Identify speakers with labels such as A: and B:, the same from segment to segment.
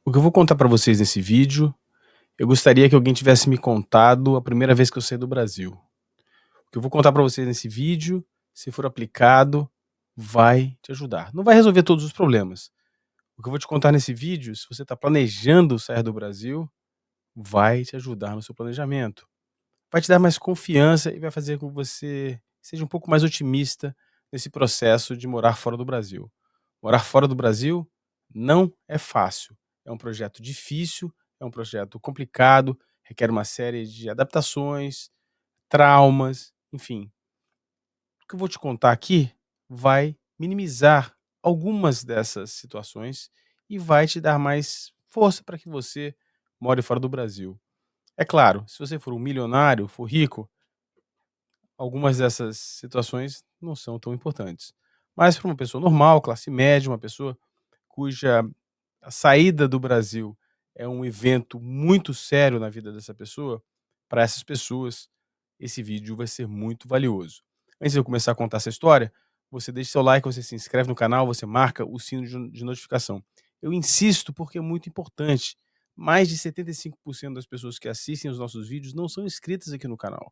A: O que eu vou contar para vocês nesse vídeo, eu gostaria que alguém tivesse me contado a primeira vez que eu saí do Brasil. O que eu vou contar para vocês nesse vídeo, se for aplicado, vai te ajudar. Não vai resolver todos os problemas. O que eu vou te contar nesse vídeo, se você está planejando sair do Brasil, vai te ajudar no seu planejamento. Vai te dar mais confiança e vai fazer com que você seja um pouco mais otimista nesse processo de morar fora do Brasil. Morar fora do Brasil não é fácil. É um projeto difícil, é um projeto complicado, requer uma série de adaptações, traumas, enfim. O que eu vou te contar aqui vai minimizar algumas dessas situações e vai te dar mais força para que você more fora do Brasil. É claro, se você for um milionário, for rico, algumas dessas situações não são tão importantes. Mas para uma pessoa normal, classe média, uma pessoa cuja a saída do Brasil é um evento muito sério na vida dessa pessoa, para essas pessoas, esse vídeo vai ser muito valioso. Antes de eu começar a contar essa história, você deixa seu like, você se inscreve no canal, você marca o sino de notificação. Eu insisto porque é muito importante. Mais de 75% das pessoas que assistem os nossos vídeos não são inscritas aqui no canal.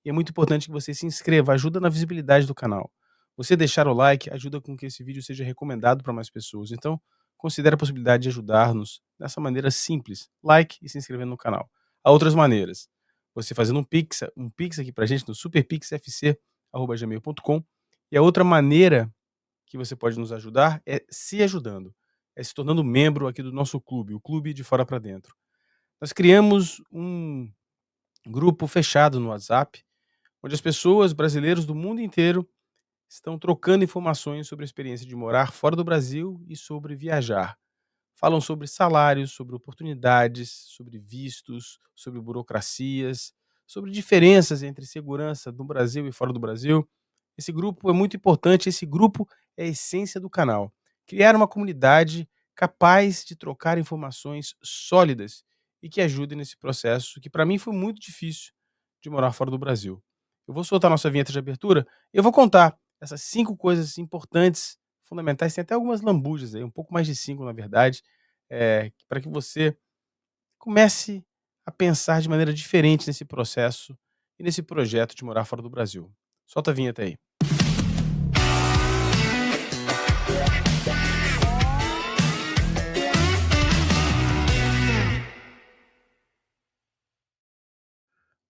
A: E é muito importante que você se inscreva, ajuda na visibilidade do canal. Você deixar o like ajuda com que esse vídeo seja recomendado para mais pessoas. Então, considere a possibilidade de ajudar-nos dessa maneira simples, like e se inscrevendo no canal. Há outras maneiras. Você fazendo um pix aqui pra gente no superpixfc@gmail.com. E a outra maneira que você pode nos ajudar é se ajudando, é se tornando membro aqui do nosso clube, o Clube de Fora para Dentro. Nós criamos um grupo fechado no WhatsApp, onde as pessoas, brasileiros do mundo inteiro, estão trocando informações sobre a experiência de morar fora do Brasil e sobre viajar. Falam sobre salários, sobre oportunidades, sobre vistos, sobre burocracias, sobre diferenças entre segurança no Brasil e fora do Brasil. Esse grupo é muito importante, esse grupo é a essência do canal. Criar uma comunidade capaz de trocar informações sólidas e que ajudem nesse processo, que para mim foi muito difícil de morar fora do Brasil. Eu vou soltar nossa vinheta de abertura e eu vou contar essas 5 coisas importantes, fundamentais, tem até algumas lambujas aí, um pouco mais de 5 na verdade, para que você comece a pensar de maneira diferente nesse processo e nesse projeto de morar fora do Brasil. Solta a vinheta aí.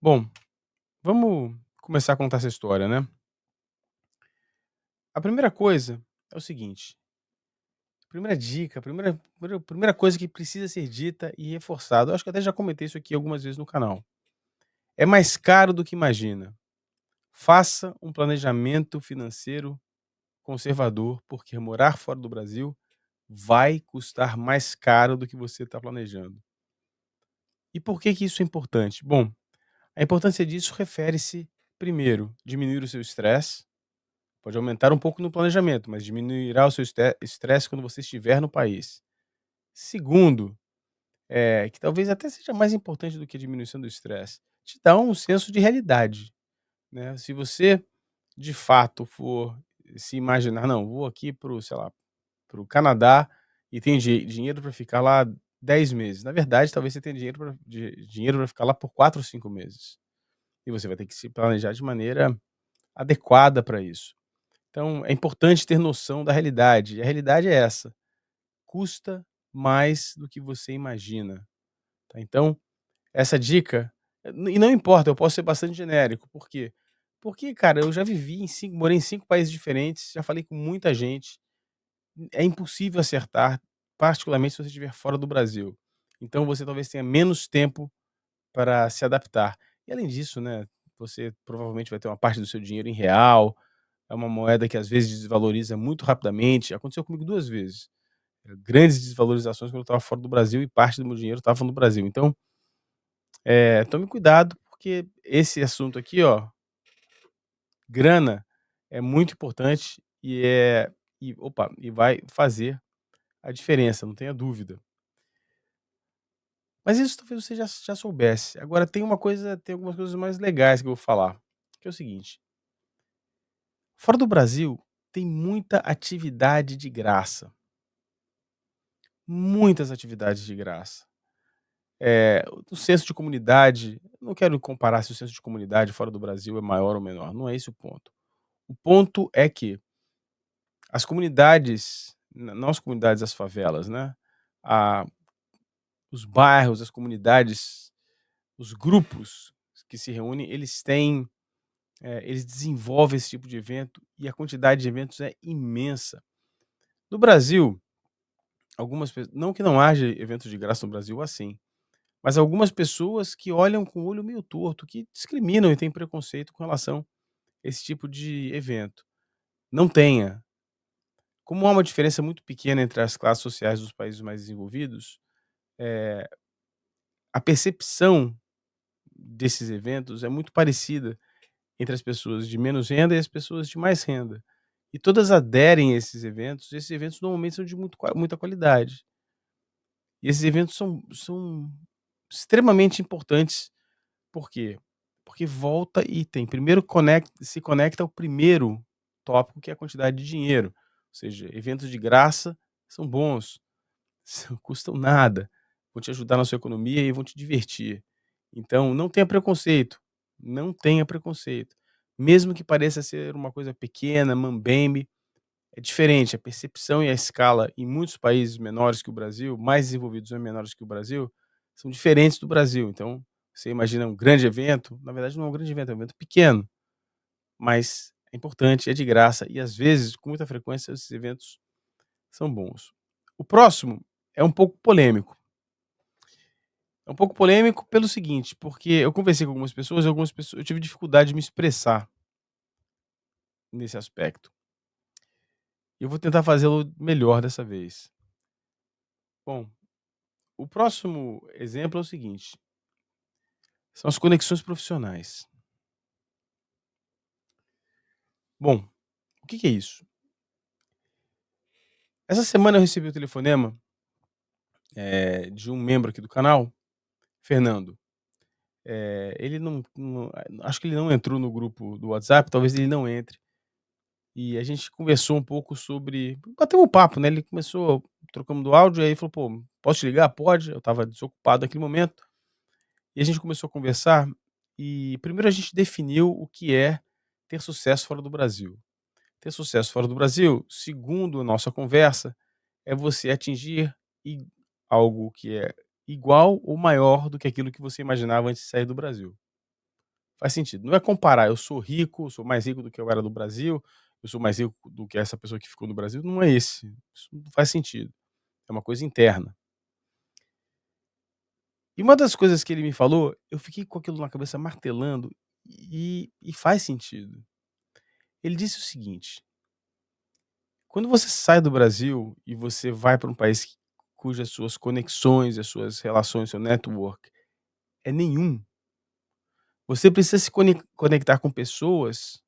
A: Bom, vamos começar a contar essa história, né. A primeira coisa é o seguinte, a primeira dica, a primeira coisa que precisa ser dita e reforçada, eu acho que até já comentei isso aqui algumas vezes no canal, é mais caro do que imagina. Faça um planejamento financeiro conservador, porque morar fora do Brasil vai custar mais caro do que você está planejando. E por que que isso é importante? Bom, a importância disso refere-se, primeiro, diminuir o seu estresse, pode aumentar um pouco no planejamento, mas diminuirá o seu estresse quando você estiver no país. Segundo, que talvez até seja mais importante do que a diminuição do estresse, te dá um senso de realidade, né. Se você, de fato, for se imaginar: "Não, vou aqui para o, sei lá, para o Canadá e tenho dinheiro para ficar lá 10 meses". Na verdade, talvez você tenha dinheiro para ficar lá por 4 ou 5 meses. E você vai ter que se planejar de maneira adequada para isso. Então, é importante ter noção da realidade, e a realidade é essa: custa mais do que você imagina, tá. Então, essa dica e não importa, eu posso ser bastante genérico, por quê? Porque, cara, eu já vivi em 5 morei em 5 países diferentes, já falei com muita gente, é impossível acertar, particularmente se você estiver fora do Brasil. Então você talvez tenha menos tempo para se adaptar. E além disso, né, você provavelmente vai ter uma parte do seu dinheiro em real, é uma moeda que às vezes desvaloriza muito rapidamente, aconteceu comigo 2 vezes, grandes desvalorizações quando eu estava fora do Brasil e parte do meu dinheiro estava no Brasil. Então, tome cuidado, porque esse assunto aqui, ó, grana, é muito importante e vai fazer a diferença, não tenha dúvida. Mas isso talvez você já soubesse. Agora tem algumas coisas mais legais que eu vou falar, que é o seguinte: fora do Brasil tem muita atividade de graça. muitas atividades de graça. O senso de comunidade, não quero comparar se o senso de comunidade fora do Brasil é maior ou menor, não é esse o ponto. O ponto é que as comunidades, não as comunidades, as favelas, né, a os bairros, as comunidades, os grupos que se reúnem, eles desenvolvem esse tipo de evento e a quantidade de eventos é imensa. No Brasil, não que não haja eventos de graça no Brasil assim, mas algumas pessoas que olham com o olho meio torto, que discriminam e têm preconceito com relação a esse tipo de evento. Não tenha. Como há uma diferença muito pequena entre as classes sociais dos países mais desenvolvidos, eh, a percepção desses eventos é muito parecida entre as pessoas de menos renda e as pessoas de mais renda. E todas aderem a esses eventos normalmente são de muita qualidade. E esses eventos são extremamente importantes. Por quê? Porque volta e tem primeiro se conecta ao primeiro tópico, que é a quantidade de dinheiro. Ou seja, eventos de graça são bons, não custam nada, vão te ajudar na sua economia e vão te divertir. Então não tenha preconceito, não tenha preconceito. Mesmo que pareça ser uma coisa pequena, mambembe, é diferente. A percepção e a escala em muitos países menores que o Brasil, mais desenvolvidos ou menores que o Brasil, são diferentes do Brasil. Então, você imagina um grande evento, na verdade não é um grande evento, é um evento pequeno, mas é importante, é de graça e às vezes, com muita frequência, esses eventos são bons. O próximo é um pouco polêmico. É um pouco polêmico pelo seguinte, porque eu conversei com algumas pessoas e algumas pessoas eu tive dificuldade de me expressar nesse aspecto. E eu vou tentar fazê-lo melhor dessa vez. Bom, o próximo exemplo é o seguinte: são as conexões profissionais. Bom, o que que é isso? Essa semana eu recebi o telefonema, de um membro aqui do canal, Fernando. Ele acho que ele não entrou no grupo do WhatsApp, talvez ele não entre. E a gente conversou um pouco sobre bateu um papo, né, ele começou trocamos do áudio, aí ele falou: "Pô, posso te ligar?" "Pode", eu estava desocupado naquele momento. E a gente começou a conversar, e primeiro a gente definiu o que é ter sucesso fora do Brasil. Ter sucesso fora do Brasil, segundo a nossa conversa, é você atingir i algo que é igual ou maior do que aquilo que você imaginava antes de sair do Brasil. Faz sentido. Não é comparar, eu sou rico, sou mais rico do que eu era no Brasil, eu sou mais rico do que essa pessoa que ficou no Brasil, não é esse. Isso não faz sentido. É uma coisa interna. E uma das coisas que ele me falou, eu fiquei com aquilo na cabeça martelando, e faz sentido. Ele disse o seguinte: quando você sai do Brasil e você vai para um país cujas suas conexões, as suas relações, seu network é nenhum, você precisa se conectar com pessoas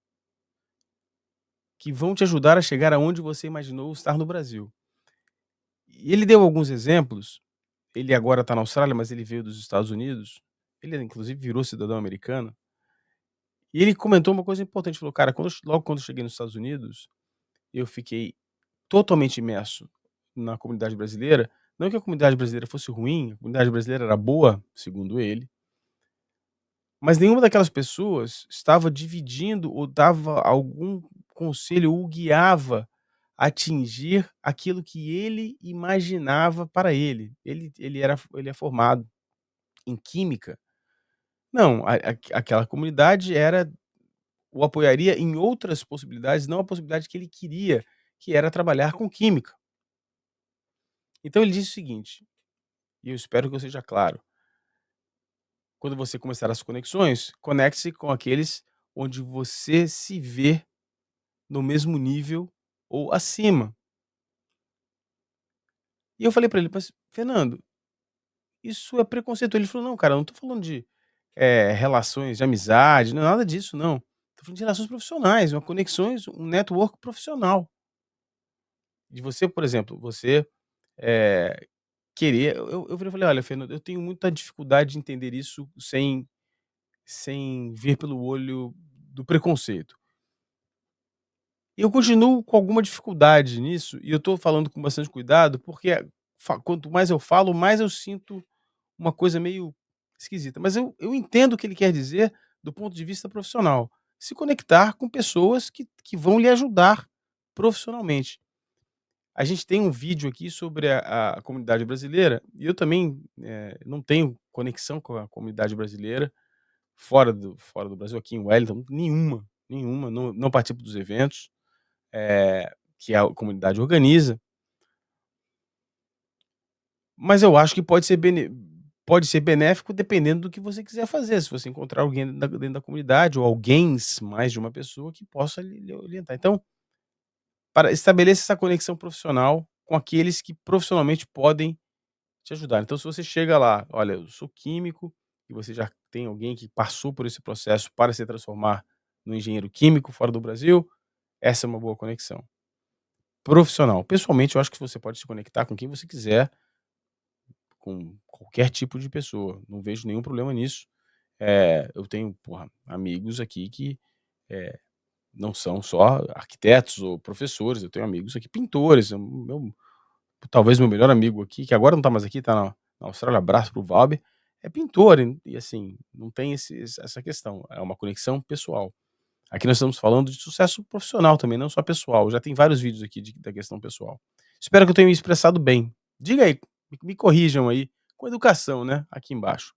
A: que vão te ajudar a chegar aonde você imaginou estar no Brasil. E ele deu alguns exemplos. Ele agora está na Austrália, mas ele veio dos Estados Unidos. Ele inclusive virou cidadão americano. E ele comentou uma coisa importante, falou: "Cara, logo quando eu cheguei nos Estados Unidos, eu fiquei totalmente imerso na comunidade brasileira, não que a comunidade brasileira fosse ruim, a comunidade brasileira era boa, segundo ele, mas nenhuma daquelas pessoas estava dividindo ou dava algum conselho ou guiava a atingir aquilo que ele imaginava para ele. Ele é formado em química. Não, aquela comunidade o apoiaria em outras possibilidades, não a possibilidade que ele queria, que era trabalhar com química. Então ele disse o seguinte, e eu espero que eu seja claro: quando você começar as conexões, conecte-se com aqueles onde você se vê no mesmo nível ou acima. E eu falei para ele: "Mas Fernando, isso é preconceito". Ele falou: "Não, cara, eu não tô falando de, relações de amizade, não é nada disso não. Tô falando de relações profissionais, uma conexões, um network profissional". De você, por exemplo, você, eh, querer eu virei e falei: "Olha, Fernando, eu tenho muita dificuldade de entender isso sem ver pelo olho do preconceito". E eu continuo com alguma dificuldade nisso, e eu tô falando com bastante cuidado, porque quanto mais eu falo, mais eu sinto uma coisa meio esquisita. Mas eu entendo o que ele quer dizer do ponto de vista profissional. Se conectar com pessoas que vão lhe ajudar profissionalmente. A gente tem um vídeo aqui sobre a comunidade brasileira, e eu também, não tenho conexão com a comunidade brasileira fora do Brasil, aqui em Wellington, nenhuma, nenhuma, não participo dos eventos, que a comunidade organiza, mas eu acho que pode ser benéfico dependendo do que você quiser fazer, se você encontrar alguém dentro da comunidade ou alguéns, mais de uma pessoa que possa lhe orientar. Então, para estabeleça essa conexão profissional com aqueles que profissionalmente podem te ajudar. Então, se você chega lá, olha, eu sou químico, e você já tem alguém que passou por esse processo para se transformar no engenheiro químico fora do Brasil, essa é uma boa conexão. Profissional. Pessoalmente, eu acho que você pode se conectar com quem você quiser, com qualquer tipo de pessoa. Não vejo nenhum problema nisso. Eu tenho, porra, amigos aqui que não são só arquitetos ou professores, eu tenho amigos aqui, pintores. Talvez meu melhor amigo aqui, que agora não tá mais aqui, tá na Austrália, abraço pro Valber, é pintor e assim, não tem essa questão, é uma conexão pessoal. Aqui nós estamos falando de sucesso profissional também, não só pessoal, já tem vários vídeos aqui da questão pessoal. Espero que eu tenha me expressado bem. Diga aí, me corrijam aí, com educação, né, aqui embaixo.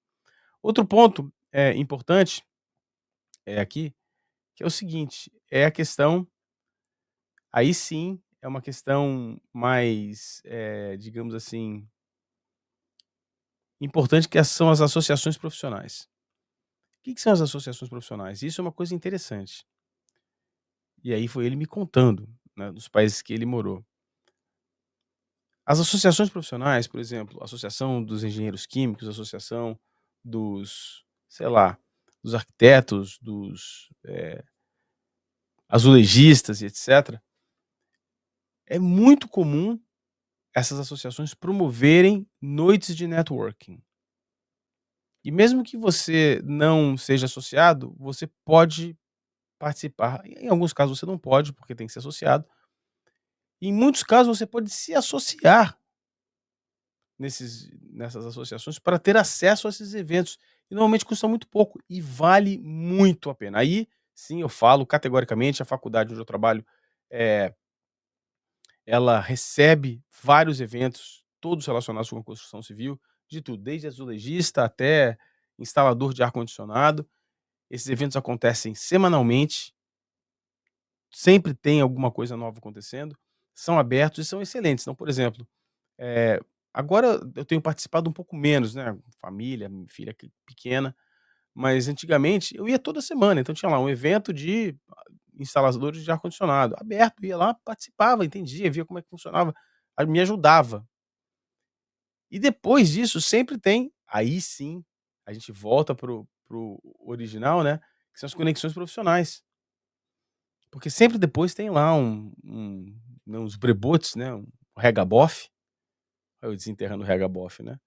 A: Outro ponto, importante, aqui, que é o seguinte, é a questão aí sim, é uma questão mais, digamos assim, importante, que são as associações profissionais. O que são as associações profissionais? Isso é uma coisa interessante. E aí foi ele me contando, né, dos países que ele morou. As associações profissionais, por exemplo, a Associação dos Engenheiros Químicos, a Associação dos, sei lá, dos arquitetos, dos azulejistas e etc. É muito comum essas associações promoverem noites de networking. E mesmo que você não seja associado, você pode participar. Em alguns casos você não pode, porque tem que ser associado. Em muitos casos você pode se associar nessas associações para ter acesso a esses eventos. E normalmente custa muito pouco e vale muito a pena. Aí sim eu falo categoricamente, a faculdade onde eu trabalho, eh, ela recebe vários eventos, todos relacionados com a construção civil, de tudo, desde azulejista até instalador de ar-condicionado. Esses eventos acontecem semanalmente. Sempre tem alguma coisa nova acontecendo, são abertos e são excelentes. Então, por exemplo, eh, agora eu tenho participado um pouco menos, né, família, minha filha pequena, mas antigamente eu ia toda semana, então tinha lá um evento de instaladores de ar-condicionado, aberto, ia lá, participava, entendia, via como é que funcionava, me ajudava. E depois disso sempre tem, aí sim, a gente volta pro original, né, que são as conexões profissionais. Porque sempre depois tem lá né, uns brebotes, né, um regabof, eu desenterrando o regabof, né.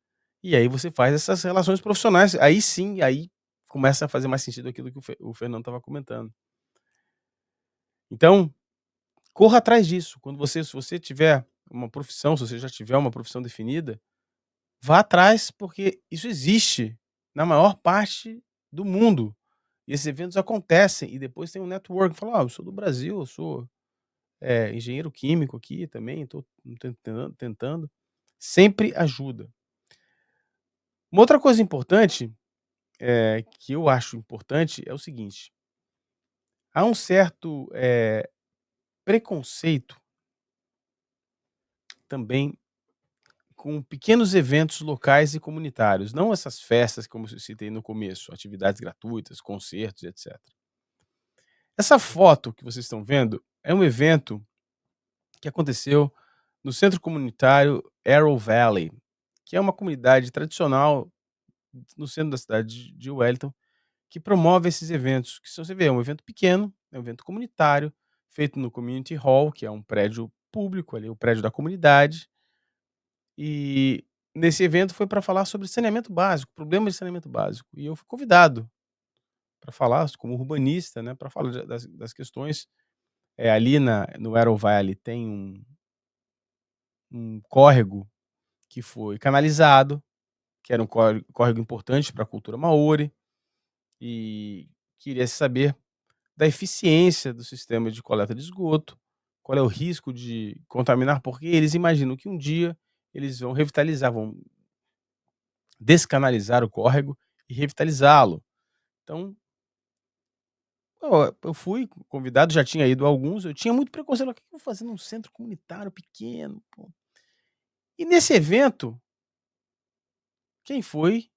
A: E aí você faz essas relações profissionais, aí sim, aí começa a fazer mais sentido aquilo que o Fernando estava comentando. Então, corra atrás disso, se você tiver uma profissão, se você já tiver uma profissão definida, vá atrás, porque isso existe na maior parte do mundo. E esses eventos acontecem e depois tem um network, fala: "Ó, eu sou do Brasil, eu sou engenheiro químico aqui também, estou tentando", sempre ajuda. Uma outra coisa importante, que eu acho importante, é o seguinte: há um certo, preconceito também com pequenos eventos locais e comunitários, não essas festas como eu citei no começo, atividades gratuitas, concertos, etc. Essa foto que vocês estão vendo é um evento que aconteceu no centro comunitário Arrow Valley, que é uma comunidade tradicional no centro da cidade de Wellington, que promove esses eventos, que se você vê, é um evento pequeno, é um evento comunitário, feito no Community Hall, que é um prédio público ali, o prédio da comunidade. E nesse evento foi para falar sobre saneamento básico, problemas de saneamento básico. E eu fui convidado para falar como urbanista, né, para falar das questões. Ali no Arrow Valley tem um córrego que foi canalizado, que era um córrego importante para a cultura maori, e queria saber da eficiência do sistema de coleta de esgoto, qual é o risco de contaminar, porque eles imaginam que um dia eles vão revitalizar, vão descanalizar o córrego e revitalizá-lo. Então, eu fui convidado, já tinha ido a alguns, eu tinha muito preconceito, o que eu vou fazer num centro comunitário pequeno, pô? E nesse evento, quem foi?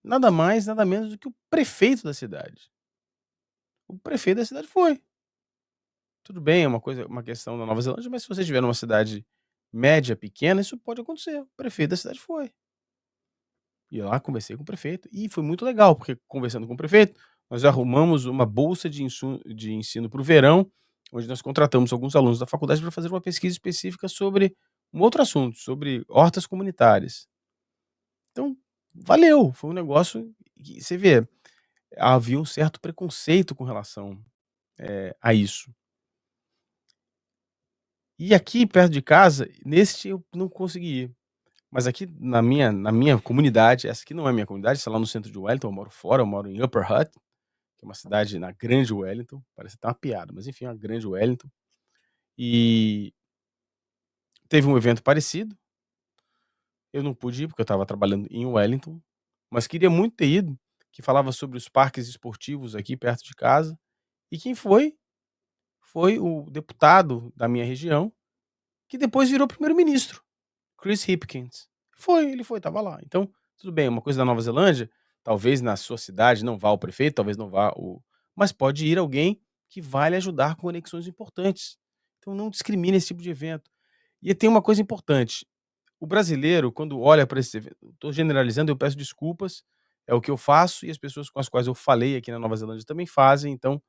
A: Nada mais, nada menos do que o prefeito da cidade. O prefeito da cidade foi. Tudo bem, é uma questão da Nova Zelândia, mas se você estiver numa cidade média, pequena, isso pode acontecer. O prefeito da cidade foi. E lá conversei com o prefeito e foi muito legal, porque conversando com o prefeito, nós arrumamos uma bolsa de ensino para o verão, onde nós contratamos alguns alunos da faculdade para fazer uma pesquisa específica sobre um outro assunto, sobre hortas comunitárias. Então, valeu, foi um negócio que você vê, havia um certo preconceito com relação, a isso. E aqui perto de casa, nesse eu não consegui ir, mas aqui na minha comunidade, essa aqui não é minha comunidade, essa é lá no centro de Wellington, eu moro fora, eu moro em Upper Hutt, que é uma cidade na Grande Wellington, parece até uma piada, mas enfim, é uma Grande Wellington. E teve um evento parecido, eu não pude ir porque eu estava trabalhando em Wellington, mas queria muito ter ido, que falava sobre os parques esportivos aqui perto de casa, e quem foi, foi o deputado da minha região, que depois virou primeiro-ministro. Chris Hipkins. Ele foi, estava lá. Então, tudo bem, uma coisa da Nova Zelândia, talvez na sua cidade não vá o prefeito, talvez não vá o, mas pode ir alguém que vai lhe ajudar com conexões importantes. Então não discrimine esse tipo de evento. E tem uma coisa importante, o brasileiro quando olha para esse evento, estou generalizando, eu peço desculpas, é o que eu faço e as pessoas com as quais eu falei aqui na Nova Zelândia também fazem, então,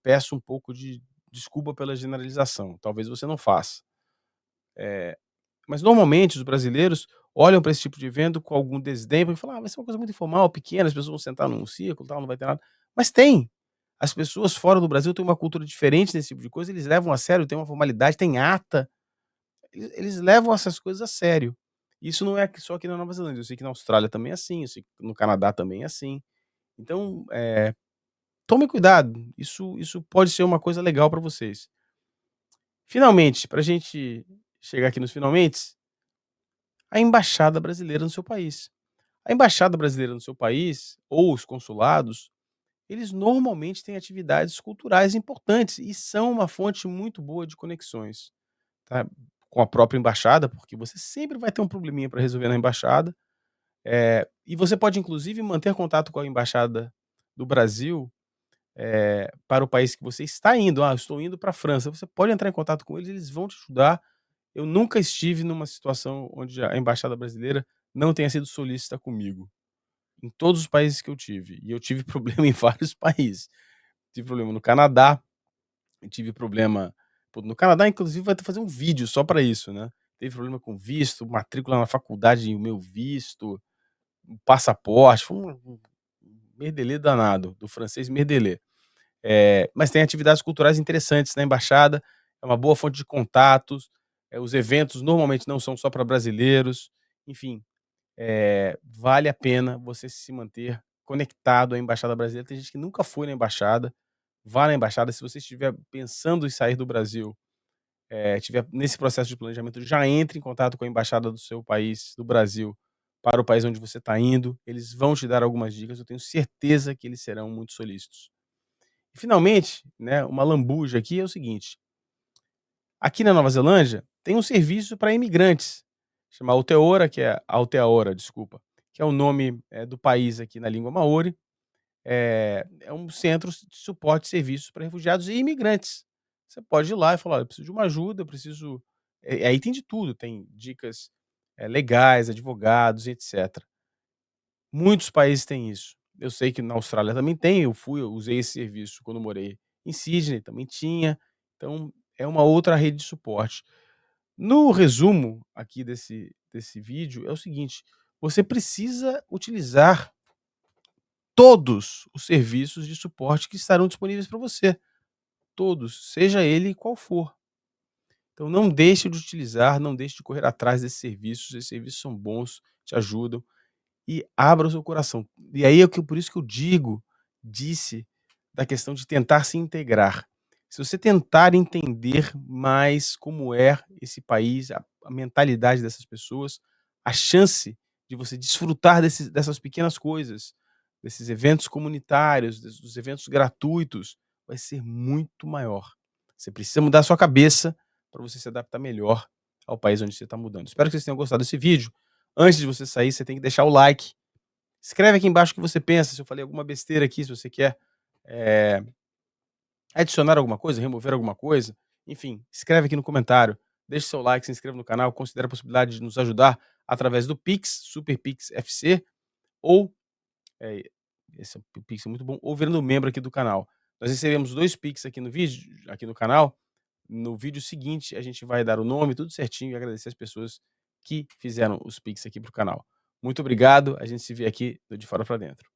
A: peço um pouco de desculpa pela generalização, talvez você não faça. Eh mas normalmente os brasileiros olham para esse tipo de evento com algum desdém, porque falam: "Ah, vai ser uma coisa muito informal, pequena, as pessoas vão sentar num círculo, tal, não vai ter nada". Mas tem. As pessoas fora do Brasil têm uma cultura diferente nesse tipo de coisa, eles levam a sério, tem uma formalidade, tem ata, eles levam essas coisas a sério. Isso não é aqui só aqui na Nova Zelândia, eu sei que na Austrália também é assim, eu sei que no Canadá também é assim. Então, tome cuidado, isso pode ser uma coisa legal para vocês. Finalmente, para a gente chegar aqui nos finalmentes, a embaixada brasileira no seu país. A embaixada brasileira no seu país, ou os consulados, eles normalmente têm atividades culturais importantes e são uma fonte muito boa de conexões, tá? Com a própria embaixada, porque você sempre vai ter um probleminha para resolver na embaixada, e você pode inclusive manter contato com a embaixada do Brasil, para o país que você está indo. "Ah, eu estou indo para a França", você pode entrar em contato com eles, eles vão te ajudar. Eu nunca estive numa situação onde a embaixada brasileira não tenha sido solícita comigo. Em todos os países que eu tive, e eu tive problema em vários países. Tive problema no Canadá, eu tive problema pô, no Canadá inclusive vai ter que fazer um vídeo só para isso, né. Teve problema com visto, matrícula na faculdade, o meu visto, o passaporte, foi um merdelê danado, do francês merdelê. Mas tem atividades culturais interessantes na embaixada, é uma boa fonte de contatos, os eventos normalmente não são só para brasileiros, enfim, vale a pena você se manter conectado à embaixada brasileira. Tem gente que nunca foi na embaixada, vá na embaixada. Se você estiver pensando em sair do Brasil, estiver nesse processo de planejamento, já entre em contato com a embaixada do seu país, do Brasil, para o país onde você está indo. Eles vão te dar algumas dicas, eu tenho certeza que eles serão muito solícitos. E finalmente, né, uma lambuja aqui é o seguinte: aqui na Nova Zelândia tem um serviço para imigrantes, chama Aotearoa, Aotearoa, desculpa, que é o nome, do país aqui na língua maori. É um centro de suporte de serviços para refugiados e imigrantes. Você pode ir lá e falar: "Olha, eu preciso de uma ajuda, eu preciso", aí tem de tudo, tem dicas, legais, advogados, etcétera. Muitos países têm isso. Eu sei que na Austrália também tem, eu usei esse serviço quando morei em Sydney, também tinha, então é uma outra rede de suporte. No resumo aqui desse vídeo é o seguinte: você precisa utilizar todos os serviços de suporte que estarão disponíveis para você, todos, seja ele qual for. Então não deixe de utilizar, não deixe de correr atrás desses serviços. Esses serviços são bons, te ajudam e abra o seu coração. E aí é que por isso que eu disse da questão de tentar se integrar. Se você tentar entender mais como é esse país, a mentalidade dessas pessoas, a chance de você desfrutar dessas pequenas coisas, desses eventos comunitários, dos eventos gratuitos, vai ser muito maior. Você precisa mudar a sua cabeça para você se adaptar melhor ao país onde você está mudando. Espero que vocês tenham gostado desse vídeo. Antes de você sair, você tem que deixar o like. Escreve aqui embaixo o que você pensa, se eu falei alguma besteira aqui, se você quer adicionar alguma coisa, remover alguma coisa. Enfim, escreve aqui no comentário. Deixe seu like, se inscreva no canal, considere a possibilidade de nos ajudar através do Pix, Super Pix FC, ou, esse Pix é muito bom, ou virando membro aqui do canal. Nós recebemos 2 Pix aqui no vídeo, aqui no canal. No vídeo seguinte, a gente vai dar o nome, tudo certinho, e agradecer as pessoas que fizeram os Pix aqui pro canal. Muito obrigado, a gente se vê aqui do De Fora Pra Dentro.